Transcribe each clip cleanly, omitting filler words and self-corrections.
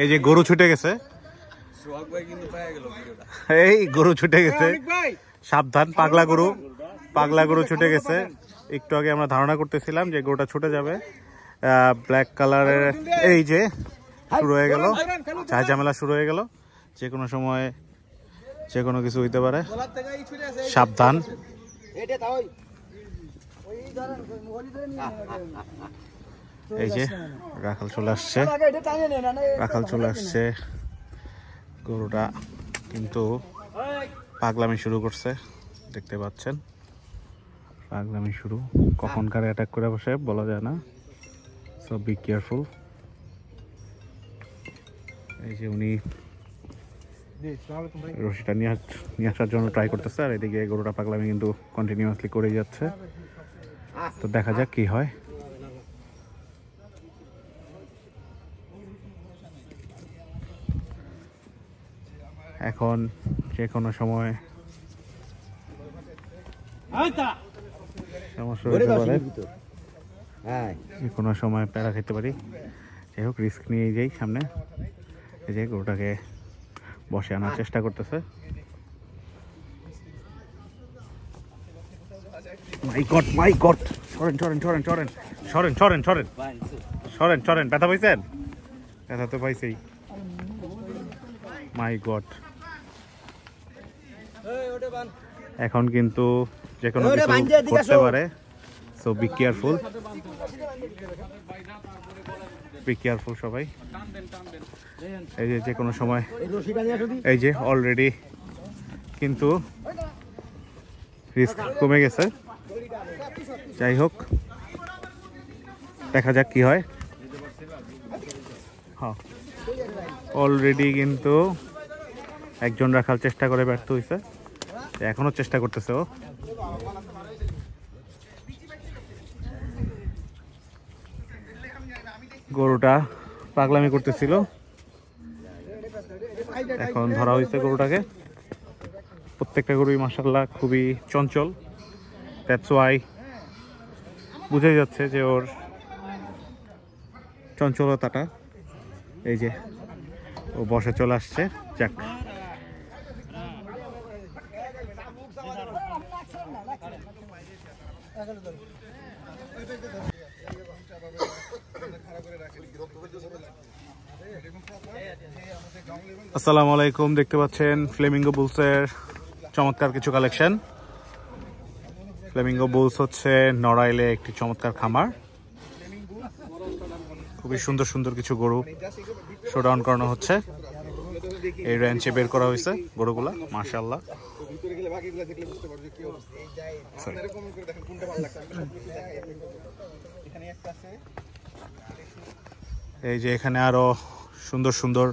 এই যে গরু ছুটে গেছে, এই গরু ছুটে গেছে, সাবধান, পাগলা গরু ছুটে গেছে। একটু আগে আমরা ধারণা করতেছিলাম যে গরুটা ছুটে যাবে। ব্ল্যাক কালারের, এই যে শুরু হয়ে গেল, ঝামেলা শুরু হয়ে গেল। যে কোনো সময় যে কোনো কিছু হইতে পারে, সাবধান। এই যে রাখাল চলে আসছে, গরুটা কিন্তু পাগলামি শুরু করছে, দেখতে পাচ্ছেন, পাগলামি শুরু। কখন কারে অ্যাটাক করে বসে বলা যায় না, সো বি কেয়ারফুল। এই যে উনি রশিটা নিয়ে আসার জন্য ট্রাই করতেছে, আর এদিকে গরুটা পাগলামি কিন্তু কন্টিনিউয়াসলি করেই যাচ্ছে। তো দেখা যাক কি হয়। এখন যে কোনো সময় সমস্যা হতে পারে, যে কোনো সময় প্যারা খেতে পারি। যাই হোক, রিস্ক নিয়ে যাই সামনে। এই যে গরুটাকে বসে আনার চেষ্টা করতেছে। মাই গড, সরেন। ব্যথা পাইছেন? ব্যথা তো পাইছেই। মাই গড, এখন কিন্তু যে কোনো কিছু করতে পারে, সো বি কেয়ারফুল সবাই। এই যে কোনো সময়, এই যে অলরেডি কিন্তু রিস্ক কমে গেছে। যাই হোক, দেখা যাক কি হয়। হ্যাঁ, অলরেডি কিন্তু একজন রাখাল চেষ্টা করে ব্যর্থ হয়েছে, এখনো চেষ্টা করতেছে ও। গরুটা পাগলামি করতেছিল, এখন ধরা হয়েছে গরুটাকে। প্রত্যেকটা গরুই মাশাআল্লাহ খুবই চঞ্চল, দ্যাটস ওয়াই বুঝাই যাচ্ছে যে ওর চঞ্চলতাটা। এই যে ও বসে চলে আসছে। যাক, আসসালামু আলাইকুম, দেখতে পাচ্ছেন ফ্লেমিঙ্গো বুলসের চমৎকার কিছু কালেকশন। ফ্লেমিঙ্গো বুলস হচ্ছে নড়াইলে একটি চমৎকার খামার। খুবই সুন্দর সুন্দর কিছু গরু শোডাউন করানো হচ্ছে। এই রেঞ্জে বের করা হয়েছে গরুগুলা, মাশাআল্লাহ। এই যে এখানে আরো সুন্দর সুন্দর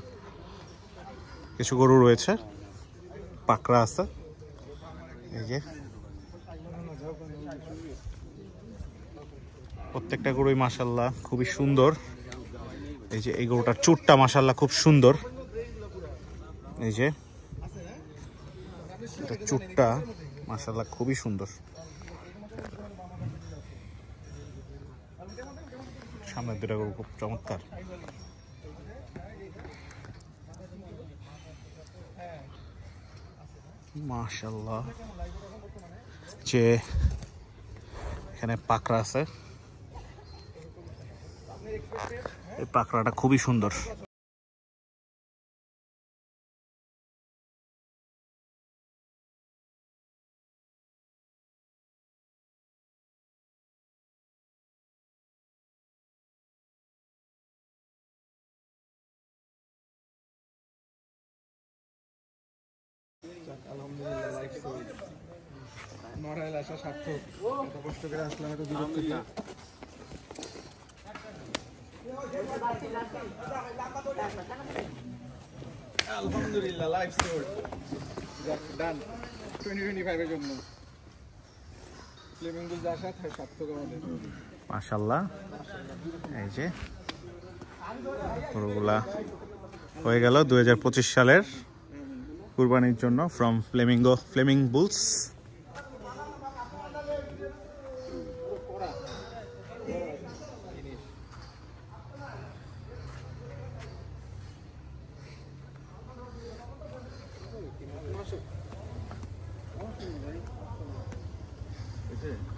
কিছু গরু রয়েছে, পাকড়া আছে। এই যে প্রত্যেকটা গরুই মাশাআল্লাহ খুবই সুন্দর। এই যে এই গরুটার চুটটা মাশাআল্লাহ খুব সুন্দর। এই যে এটা চুটটা মাশাআল্লাহ খুবই সুন্দর। সামনের দুটা গরু খুব চমৎকার। মাশাআল্লাহ, যে এখানে পাকড়া আছে, এই পাকড়াটা খুবই সুন্দর। আলহামদুলিল্লাহ, লাইফ স্টোরি নড়াইল আসা সার্থক। এত কষ্ট করে আসলাম এত দূর থেকে। আলহামদুলিল্লাহ, লাইফ স্টোরি ডান 2025 এর জন্য ফ্লেমিঙ্গো আসা সার্থক আমাদের, মাশাআল্লাহ। এই যে গরুগুলা হয়ে গেল 2025 সালের কুরবানির জন্য ফ্রম ফ্লেমিং বুলস। আছে